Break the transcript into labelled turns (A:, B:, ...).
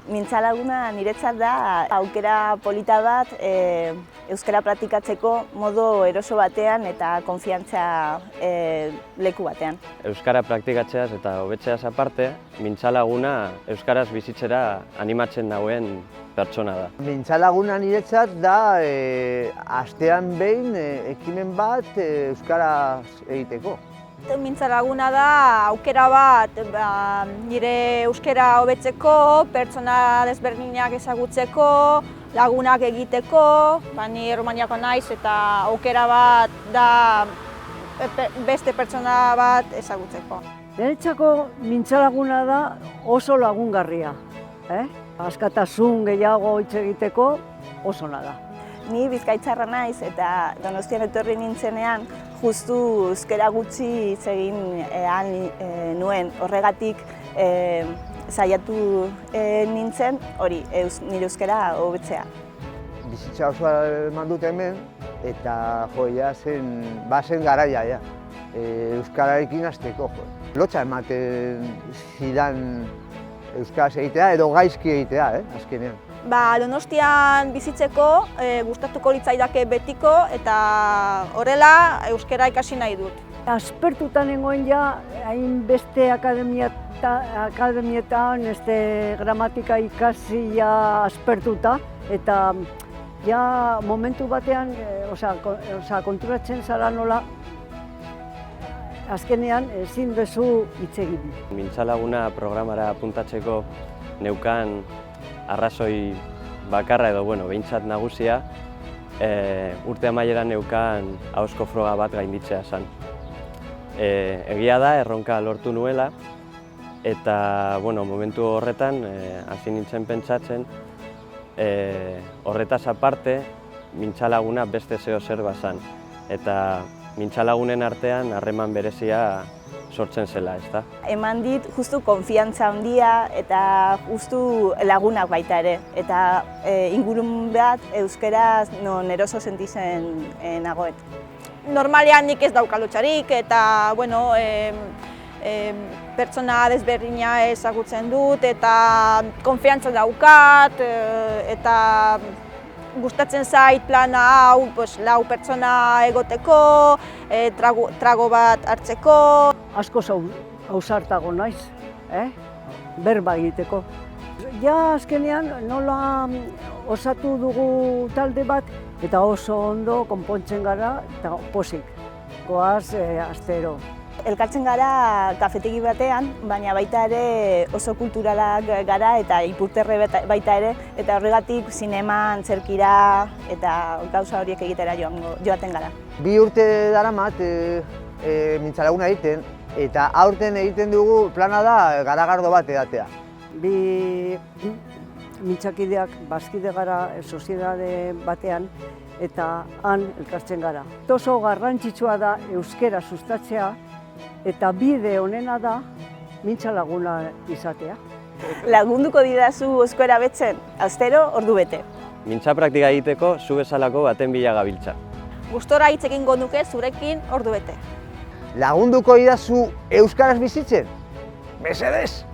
A: Mintzalaguna niretzat da aukera polita bat euskara praktikatzeko modu eroso batean eta konfiantza leku batean.
B: Euskara praktikatzeaz eta hobetzeaz aparte, Mintzalaguna euskaraz bizitzera animatzen dauen pertsona da.
C: Mintzalaguna niretzat da astean behin ekimen bat euskaraz egiteko.
D: Mintzalaguna da aukera bat nire euskara hobetzeko, pertsona desberdinak ezagutzeko, lagunak egiteko, ni Errumaniako naiz eta aukera bat da beste pertsona bat ezagutzeko.
E: Niretzako Mintzalaguna da oso lagungarria. Askatasun gehiago hitz egiteko oso ona da.
A: Ni Bizkaitarra naiz eta Donostian etorri nintzenean justu euskara gutxi hitz egin nuen. Horregatik saiatu nintzen hori nire euskara hobetzea.
C: Bizitza osoa eman dut hemen eta bazen garaia euskararekin hasteko. Lotsa ematen zidan euskaraz egitea edo gaizki egitea azkenean.
D: Donostian bizitzeko gustatuko litzaidake betiko eta horrela euskara ikasi nahi dut.
E: Aspertuta nengoen ja, hainbeste akademietan gramatika ikasi aspertuta eta ja momentu batean konturatzen zara nola azkenean ezin duzu hitz egin.
B: Mintzalaguna programara apuntatzeko neukan arrazoi bakarra edo behintzat nagusia, urte amaieran neukan ahozko froga bat gainditzea zen. Egia da, erronka lortu nuela, eta momentu horretan hasi nintzen pentsatzen, horretaz aparte, Mintzalaguna beste zeo zer bazan. Eta Mintzalagunen artean harreman berezia sortzen zela, ezta?
A: Eman dit justu konfiantza handia eta justu lagunak baita ere. Eta ingurun bat euskaraz non eroso sentitzen nagoet.
D: Normalean nik ez daukalotxarik eta pertsona desberdina ezagutzen dut eta konfiantza daukat eta gustatzen zait plana hau lau pertsona egoteko, trago bat hartzeko.
E: Asko ausartago naiz, berba egiteko. Ja azkenean nola osatu dugu talde bat eta oso ondo konpontzen gara eta pozik. Goaz astero.
A: Elkartzen gara kafetegi batean, baina baita ere oso kulturalak gara eta ipurterre baita ere, eta horregatik zineman, antzerkira eta gauza horiek egitera joaten gara.
C: 2 urte daramat Mintzalaguna egiten eta aurten egiten dugu plana da garagardo bat edatea.
E: Bi mintzakideak bazkide gara soziedade batean eta han elkartzen gara. Oso garrantzitsua da euskara sustatzea eta bide honena da Mintzalaguna izatea.
A: Lagunduko didazu euskara betzen, astero ordu bete.
B: Mintza praktika egiteko zu bezalako baten bila gabiltza.
D: Gustora hitz egingo nuke zurekin ordu bete.
C: Lagunduko didazu euskaraz bizitzen? Mesedez!